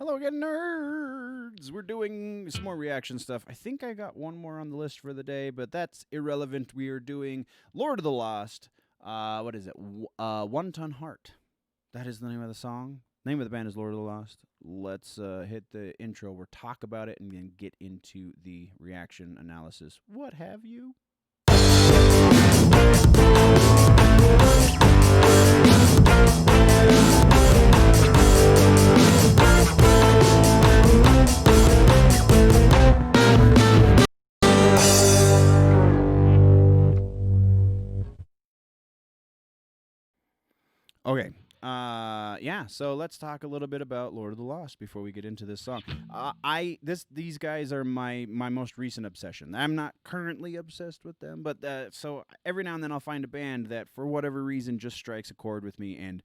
Hello again, nerds! We're doing some more reaction stuff. I think I got one more on the list for the day, but that's irrelevant. We are doing Lord of the Lost. What is it? One Ton Heart. That is the name of the song. Name of the band is Lord of the Lost. Let's hit the intro. We'll talk about it and then get into the reaction analysis. What have you? Okay. Yeah. So let's talk a little bit about Lord of the Lost before we get into this song. These guys are my most recent obsession. I'm not currently obsessed with them, but so every now and then I'll find a band that for whatever reason just strikes a chord with me, and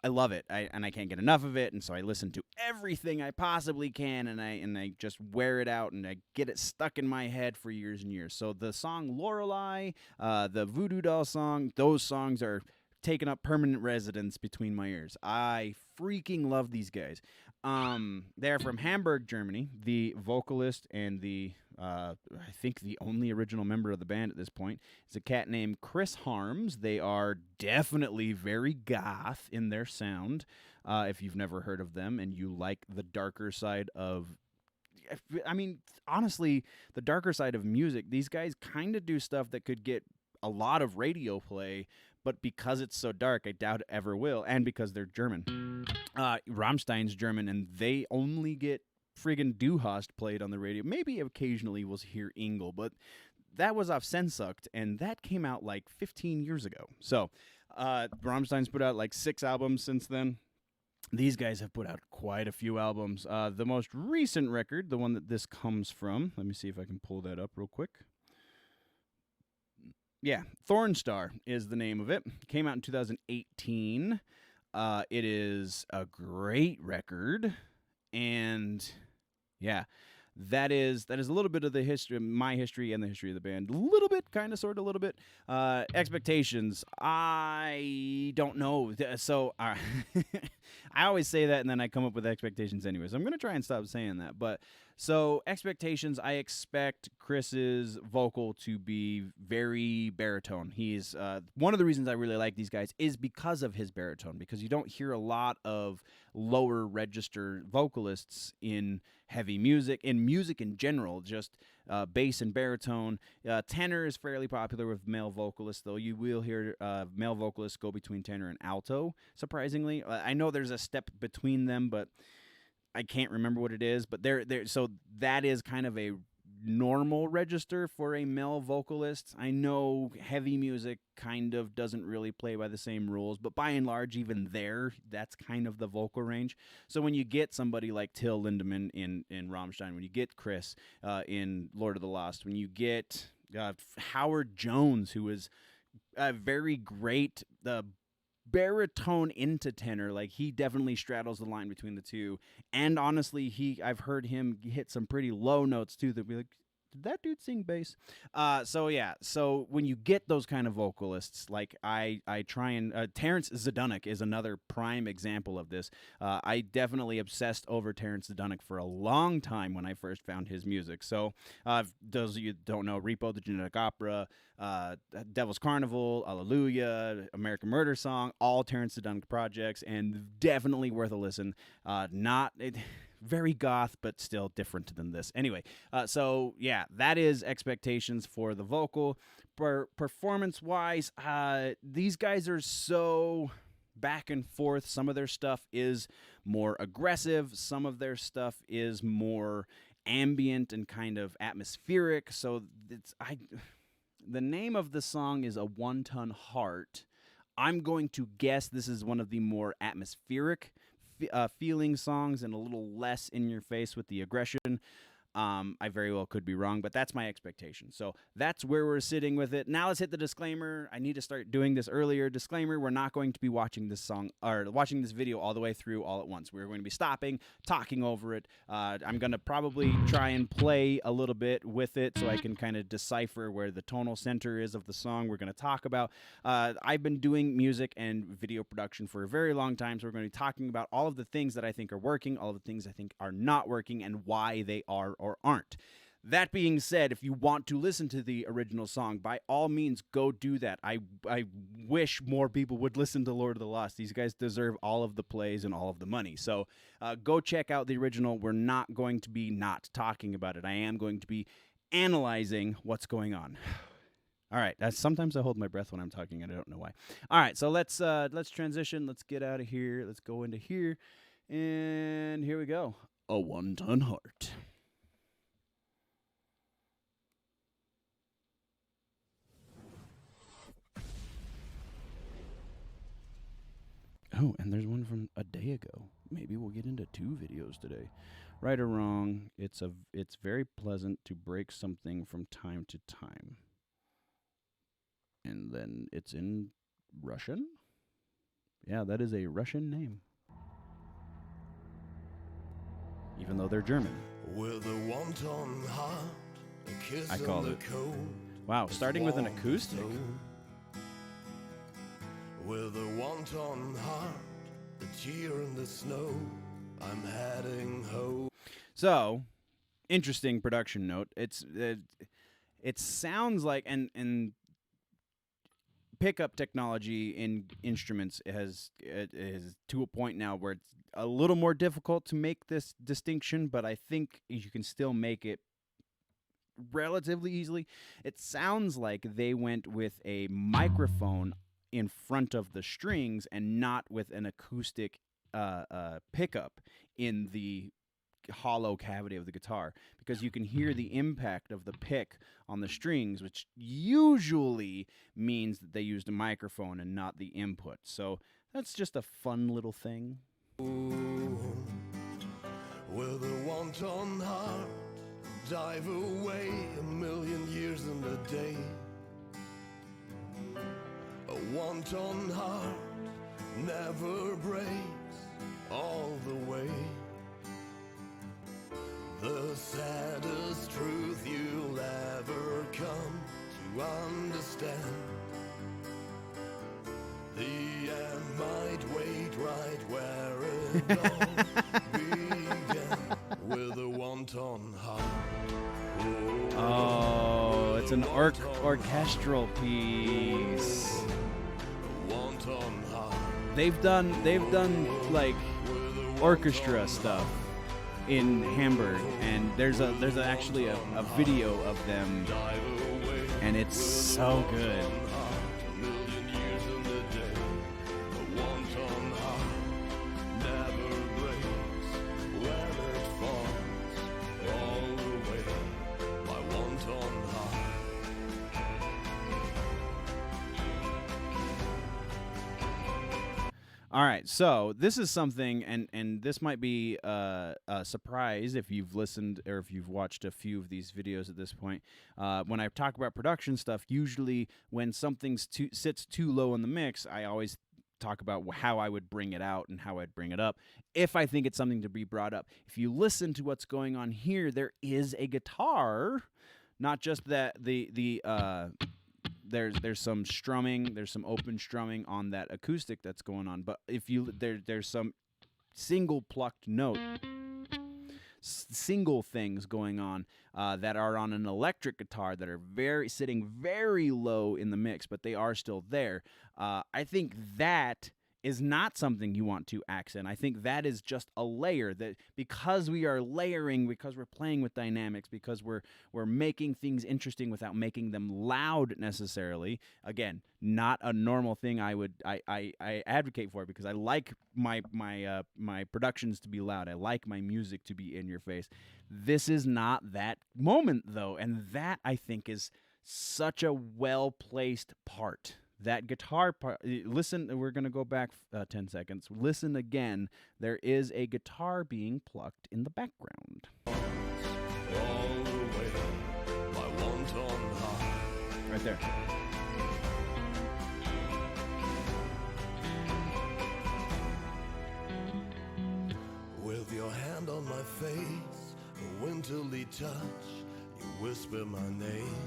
I love it. I can't get enough of it, and so I listen to everything I possibly can, and I just wear it out, and I get it stuck in my head for years and years. So the song Lorelei, the Voodoo Doll song, those songs are taken up permanent residence between my ears. I freaking love these guys. They're from Hamburg, Germany. The vocalist and I think the only original member of the band at this point is a cat named Chris Harms. They are definitely very goth in their sound. If you've never heard of them and you like the darker side of I mean, honestly, the darker side of music, these guys kind of do stuff that could get a lot of radio play, but because it's so dark, I doubt it ever will, and because they're German. Rammstein's German, and they only get friggin' Du Hast played on the radio. Maybe occasionally we'll hear Engel, but that was off Sensucht, and that came out like 15 years ago. So, Rammstein's put out like 6 albums since then. These guys have put out quite a few albums. The most recent record, the one that this comes from, let me see if I can pull that up real quick. Yeah, Thornstar is the name of it. Came out in 2018. It is a great record, and yeah, that is a little bit of the history, my history, and the history of the band. A little bit, kind of, sort of, a little bit. Expectations, I don't know. So I always say that, and then I come up with expectations anyway. So I'm gonna try and stop saying that. But so expectations, I expect Chris's vocal to be very baritone. He's one of the reasons I really like these guys is because of his baritone, because you don't hear a lot of lower register vocalists in heavy music, in music in general, just bass and baritone. Tenor is fairly popular with male vocalists, though you will hear male vocalists go between tenor and alto, surprisingly. I know there's a step between them, but I can't remember what it is. But so that is kind of a normal register for a male vocalist. I know heavy music kind of doesn't really play by the same rules, but by and large, even there, that's kind of the vocal range. So when you get somebody like Till Lindemann in Rammstein, when you get Chris in Lord of the Lost, when you get Howard Jones, who is a very great baritone into tenor, like he definitely straddles the line between the two. And honestly, I've heard him hit some pretty low notes too that be like, did that dude sing bass? So yeah, so when you get those kind of vocalists, like I try and Terrence Zdunnik is another prime example of this. I definitely obsessed over Terrence Zdunnik for a long time when I first found his music. So those of you that don't know, Repo the Genetic Opera, Devil's Carnival, Alleluia, American Murder Song, all Terrence Zdunnik projects, and definitely worth a listen. Very goth, but still different than this. Anyway, so yeah, that is expectations for the vocal. Performance-wise, these guys are so back and forth. Some of their stuff is more aggressive. Some of their stuff is more ambient and kind of atmospheric. So the name of the song is A One Ton Heart. I'm going to guess this is one of the more atmospheric feeling songs and a little less in your face with the aggression. I very well could be wrong, but that's my expectation. So that's where we're sitting with it. Now let's hit the disclaimer. I need to start doing this earlier. Disclaimer, we're not going to be watching this song or watching this video all the way through all at once. We're going to be stopping, talking over it. I'm going to probably try and play a little bit with it so I can kind of decipher where the tonal center is of the song we're going to talk about. I've been doing music and video production for a very long time, so we're going to be talking about all of the things that I think are working, all of the things I think are not working, and why they are or aren't. That being said, if you want to listen to the original song, by all means, go do that. I wish more people would listen to Lord of the Lost. These guys deserve all of the plays and all of the money. So go check out the original. We're not going to be not talking about it. I am going to be analyzing what's going on. All right. Sometimes I hold my breath when I'm talking, and I don't know why. All right. So let's transition. Let's get out of here. Let's go into here. And here we go. A One-Ton Heart. Oh, and there's one from a day ago. Maybe we'll get into 2 videos today. Right or wrong, it's very pleasant to break something from time to time. And then it's in Russian? Yeah, that is a Russian name. Even though they're German. With a wanton heart, a kiss I called it. Wow, starting with an acoustic. With a wanton heart, a tear in the snow, I'm heading home. So, interesting production note. It sounds like and pickup technology in instruments is to a point now where it's a little more difficult to make this distinction, but I think you can still make it relatively easily. It sounds like they went with a microphone in front of the strings and not with an acoustic pickup in the hollow cavity of the guitar, because you can hear the impact of the pick on the strings, which usually means that they used a microphone and not the input. So that's just a fun little thing. With a wanton heart, dive away 1,000,000 years in a day. A wanton heart never breaks all the way. The saddest truth you'll ever come to understand. The end might wait right where it all began. With a wanton heart. Oh, it's an orchestral piece. Wanton heart. They've done like orchestra stuff in Hamburg, and there's actually a video of them, and it's so good. All right, so this is something, and this might be a surprise if you've listened or if you've watched a few of these videos at this point. When I talk about production stuff, usually when something sits too low in the mix, I always talk about how I would bring it out and how I'd bring it up if I think it's something to be brought up. If you listen to what's going on here, there is a guitar, not just that there's some strumming, there's some open strumming on that acoustic that's going on, but if you there's some single plucked note, single things going on that are on an electric guitar that are sitting very low in the mix, but they are still there. I think that is not something you want to accent. I think that is just a layer, that because we are layering, because we're playing with dynamics, because we're making things interesting without making them loud necessarily. Again, not a normal thing I advocate for, because I like my productions to be loud. I like my music to be in your face. This is not that moment though, and that I think is such a well-placed part. That guitar part, listen, we're going to go back 10 seconds. Listen again. There is a guitar being plucked in the background. all the way. My wonton heart. Right there. With your hand on my face, a winterly touch, you whisper my name.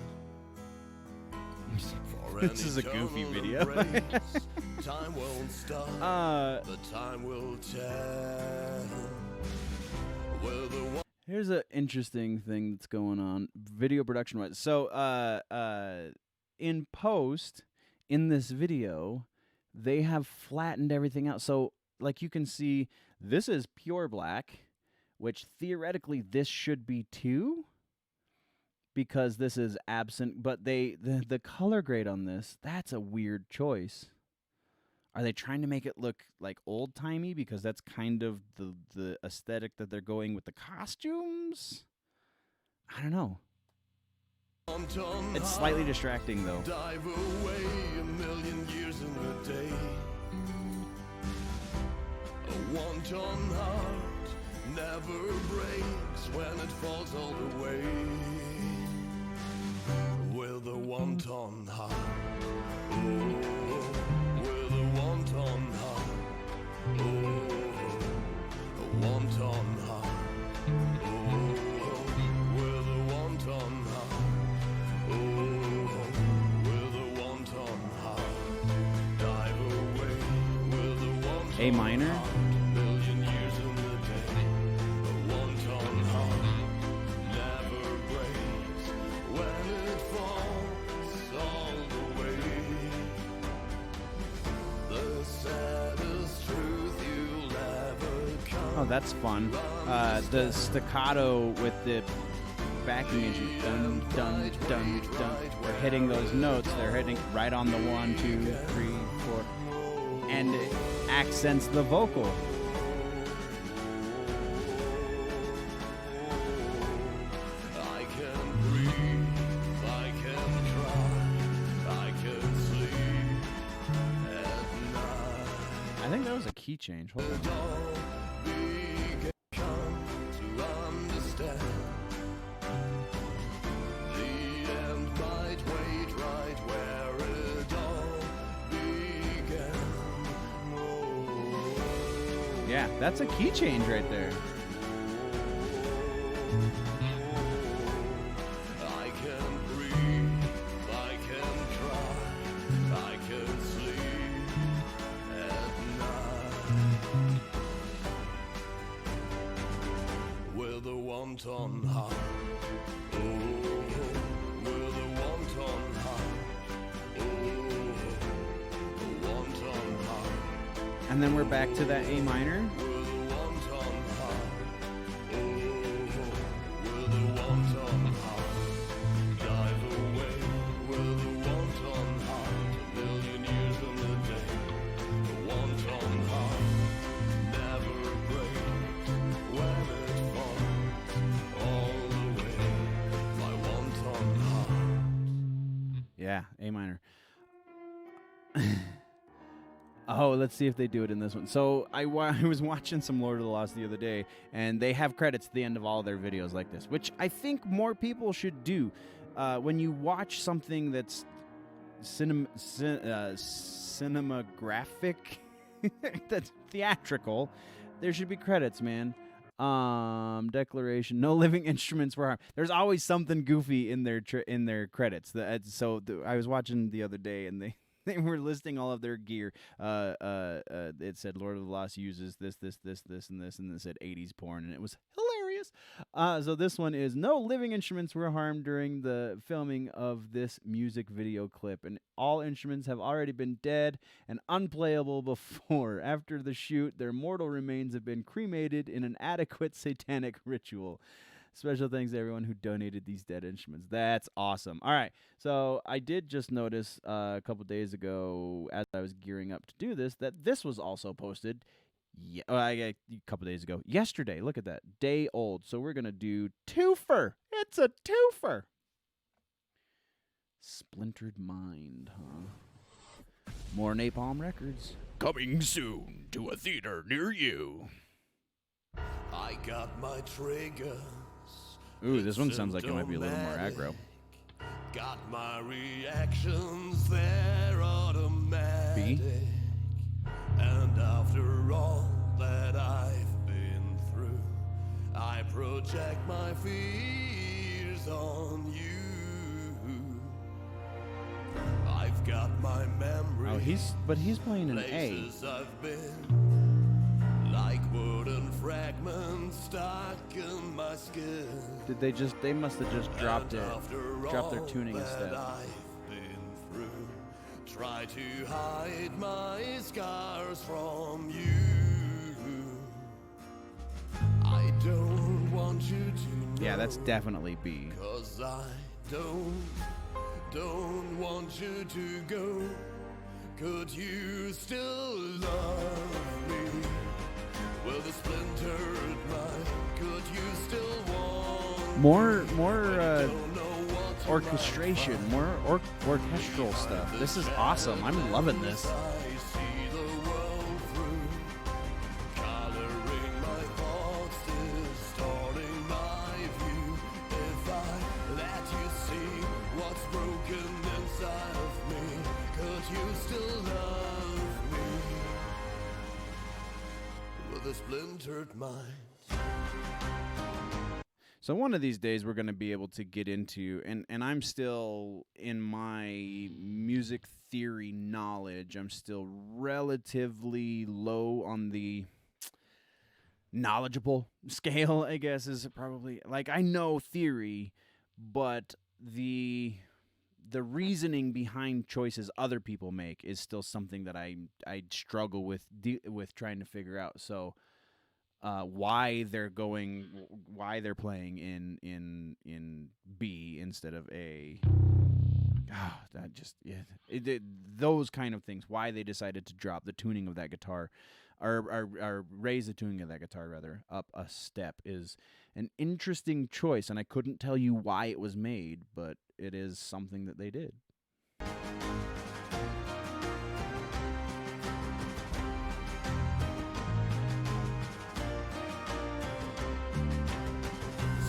For This an is a goofy eternal video. embrace, time won't stop, but time will tell. With the one Here's an interesting thing that's going on video production wise. So, in post, in this video, they have flattened everything out. So, like you can see, this is pure black, which theoretically this should be too, because this is absent. But the color grade on this, that's a weird choice. Are they trying to make it look like old-timey because that's kind of the aesthetic that they're going with the costumes? I don't know. wonton It's heart, slightly distracting, though. dive away a million years in a day. A wonton heart never breaks when it falls all the way. With a wonton heart, oh, with a wonton heart, oh, a wonton heart, oh, with a wonton heart, oh, with a wonton heart, dive away with a wonton A minor? heart, million years in the day. A wonton heart never breaks when it falls all the way. The saddest truth you'll ever come. Oh, that's fun. The staccato with the backing instrument, dun dun dun dun. They're hitting those notes. They're hitting right on the 1, 2, 3, 4, and it accents the vocal. I can breathe, I can cry, I can sleep at night. I think that was a key change. Hold on. It all become to understand. The end might wait right where it all began. Oh. Yeah, that's a key change right there. I can breathe, I can cry, I can sleep at night. With a wonton heart, oh, with a wonton heart, oh, a wonton heart. And then we're back to that A minor. With a wonton heart, oh, with a wonton heart, dive away with a wonton heart, a million years in the day. A wonton heart never breaks when it falls all the way. My wonton heart. Yeah, A minor. Oh, let's see if they do it in this one. So I was watching some Lord of the Lost the other day, and they have credits at the end of all their videos like this, which I think more people should do. When you watch something that's cinematographic, that's theatrical, there should be credits, man. Declaration: no living instruments were harmed. There's always something goofy in their credits. I was watching the other day, and they were listing all of their gear. It said Lord of the Lost uses this, and this, and it said 80s porn, and it was hilarious. So this one is: no living instruments were harmed during the filming of this music video clip, and all instruments have already been dead and unplayable before. After the shoot, their mortal remains have been cremated in an adequate satanic ritual. Special thanks to everyone who donated these dead instruments. That's awesome. All right, so I did just notice a couple days ago, as I was gearing up to do this, that this was also posted. A couple days ago, yesterday. Look at that, day old. So we're gonna do twofer. It's a twofer. Splintered Mind, huh? More Napalm Records coming soon to a theater near you. I got my triggers Ooh, this one sounds like it might be a little more aggro. Got my reactions, they're automatic. And after all that I've been through, I project my fears on you. I've got my memories. Oh, he's playing an A. Places I've been, like wooden fragments stuck in my skin. They must have just dropped And it, after dropped their all tuning that instead. I've been through, try to hide my scars from you. I don't want you to know. Yeah, that's definitely B. 'Cause I don't want you to go. Could you still love me? With a splintered mind, could you still want More don't know what you orchestration, more orchestral stuff. This is awesome. I'm loving this. I see the world through, coloring my thoughts, distorting my view. If I let you see what's broken inside of me, could you still love me? With a splintered mind. So one of these days we're going to be able to get into, and I'm still in my music theory knowledge, I'm still relatively low on the knowledgeable scale, I guess, is probably, like, I know theory, but the reasoning behind choices other people make is still something that I struggle with trying to figure out. So why they're playing in B instead of A. That just those kind of things. Why they decided to drop the tuning of that guitar, or raise the tuning of that guitar rather up a step, is an interesting choice, and I couldn't tell you why it was made, but it is something that they did.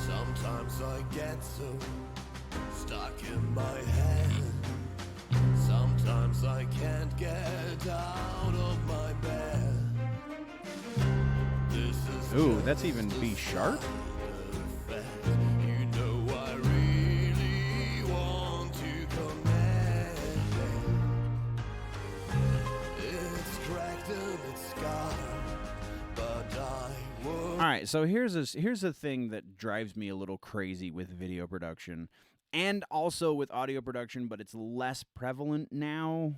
Sometimes I get so stuck in my head. Sometimes I can't get out of my bed. This is Ooh, just that's even a B sharp? side effect. You know I really want to connect. It's cracked and it's scarred, but I would. All right, so here's a thing that drives me a little crazy with video production and also with audio production, but it's less prevalent now.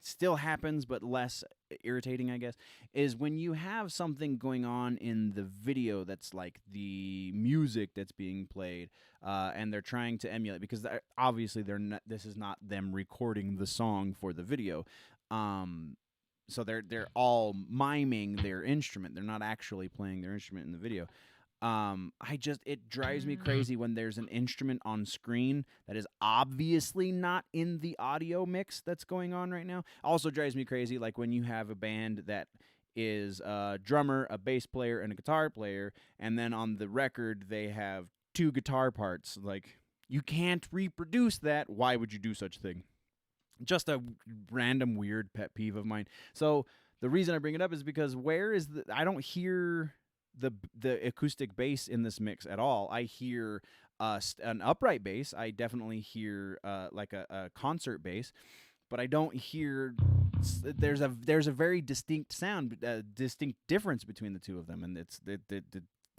Still happens, but less irritating, I guess, is when you have something going on in the video that's like the music that's being played, and they're trying to emulate, because obviously this is not them recording the song for the video. So they're all miming their instrument. They're not actually playing their instrument in the video. It drives me crazy when there's an instrument on screen that is obviously not in the audio mix that's going on right now. Also drives me crazy, like when you have a band that is a drummer, a bass player, and a guitar player, and then on the record they have two guitar parts. Like, you can't reproduce that. Why would you do such a thing? Just a random weird pet peeve of mine. So the reason I bring it up is because I don't hear the acoustic bass in this mix at all. I hear an upright bass. I definitely hear like a concert bass, but I don't hear. There's a very distinct sound, distinct difference between the two of them, and it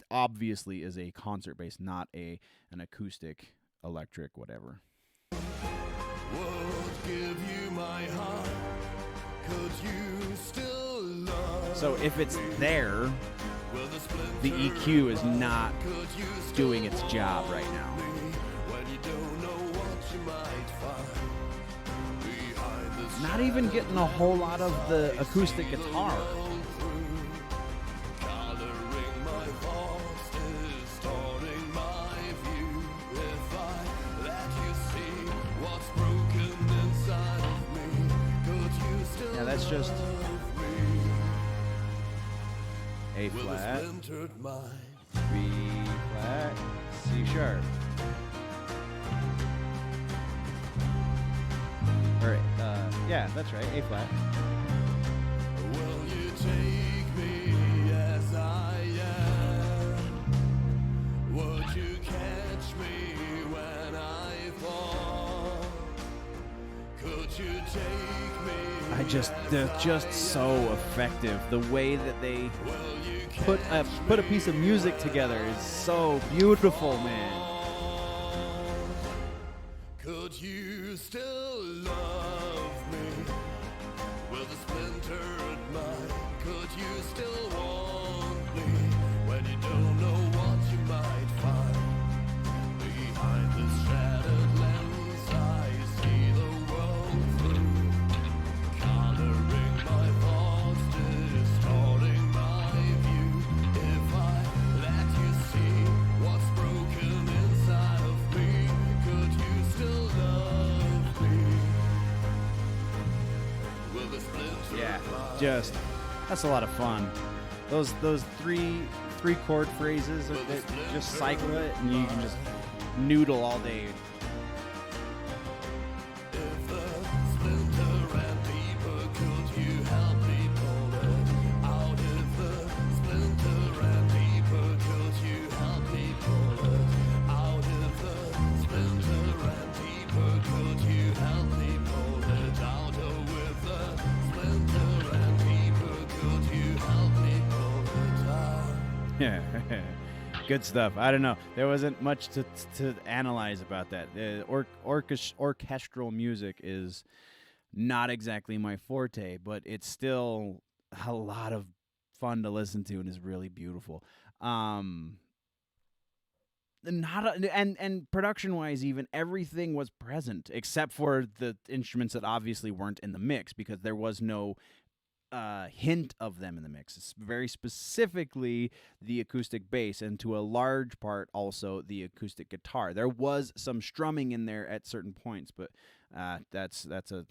obviously is a concert bass, not an acoustic, electric, whatever. Would give you my heart. Could you still love? So if it's there, With a the splintered EQ is not could you still doing its job right now. want me when you don't know what you might find behind this Not even getting a whole lot of the acoustic guitar. world through, coloring my thoughts, distorting my view. If I let you see what's broken inside of me, could you still Yeah, that's just love me? A With a flat, splintered mind. B flat, C sharp. All right. Yeah, that's right. A flat. Will you take me as I am? Would you catch me when I fall? Could you take me? They're just so effective. The way that they put a piece of music together is so beautiful, man. Could you still love me with a splintered mind? Could you still want me when you don't know what you might find? Behind this shattered lens, I see the world through, coloring my thoughts, distorting my view. If I let you see what's broken inside of me, could you still love me with a splintered Yeah, mind? that's a lot of fun. Those three chord phrases that just cycle it, and you can just noodle all day. If the splinter ran deeper, could you help me pull it out? If the splinter ran deeper, could you help me pull it out? If the splinter ran deeper, could you help me pull it out? Oh, if the splinter ran deeper, could you help me pull it out? Yeah, good stuff. I don't know. There wasn't much to analyze about that. Orchestral music is not exactly my forte, but it's still a lot of fun to listen to and is really beautiful. And production wise, even everything was present except for the instruments that obviously weren't in the mix because there was no hint of them in the mix. It's very specifically the acoustic bass, and to a large part also the acoustic guitar. There was some strumming in there at certain points, but that's a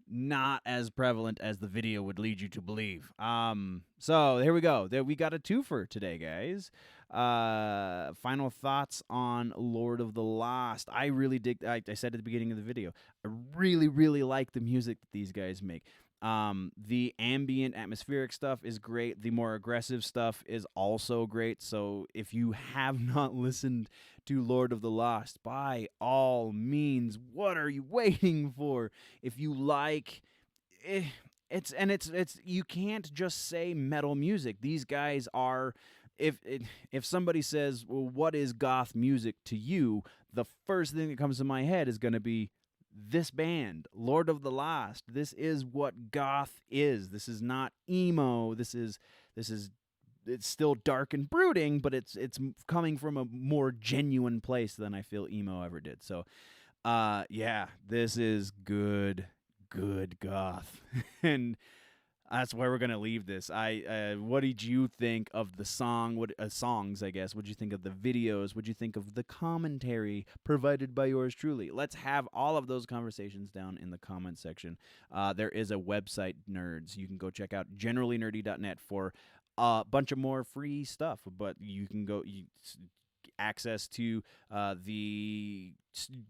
not as prevalent as the video would lead you to believe. So here we go. We got a twofer today, guys. Final thoughts on Lord of the Lost. I really dig. I said at the beginning of the video, I really, really like the music that these guys make. The ambient atmospheric stuff is great. The more aggressive stuff is also great. So if you have not listened to Lord of the Lost, by all means, what are you waiting for? If you like it's you can't just say metal music. These guys are if somebody says, "Well, what is goth music to you?" the first thing that comes to my head is going to be this band, Lord of the Lost. This is what goth is. This is not emo. This is it's still dark and brooding, but it's coming from a more genuine place than I feel emo ever did. So, yeah, this is good goth, and that's where we're gonna leave this. What did you think of the song? Songs? I guess. What did you think of the videos? What did you think of the commentary provided by yours truly? Let's have all of those conversations down in the comment section. There is a website, nerds. You can go check out generallynerdy.net for a bunch of more free stuff. But you can go access to the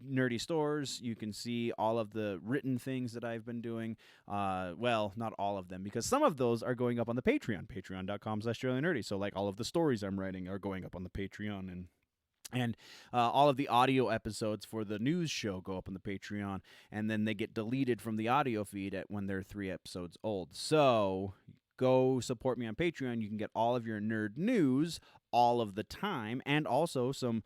nerdy stores. You can see all of the written things that I've been doing. Well, not all of them, because some of those are going up on the Patreon, patreon.com/generallynerdy. So like all of the stories I'm writing are going up on the Patreon, and all of the audio episodes for the news show go up on the Patreon, and then they get deleted from the audio feed when they're 3 episodes old. So go support me on Patreon. You can get all of your nerd news all of the time, and also some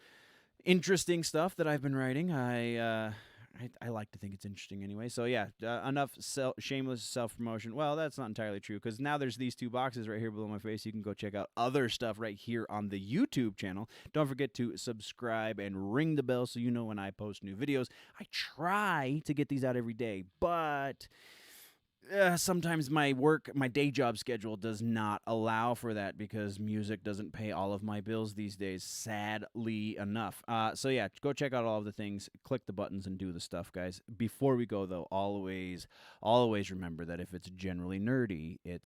interesting stuff that I've been writing. I like to think it's interesting anyway. So yeah, enough shameless self-promotion. Well, that's not entirely true, because now there's these 2 boxes right here below my face. You can go check out other stuff right here on the YouTube channel. Don't forget to subscribe and ring the bell so you know when I post new videos. I try to get these out every day, but sometimes my day job schedule does not allow for that, because music doesn't pay all of my bills these days, sadly enough. So yeah, go check out all of the things, click the buttons, and do the stuff, guys. Before we go, though, always remember that if it's generally nerdy, it's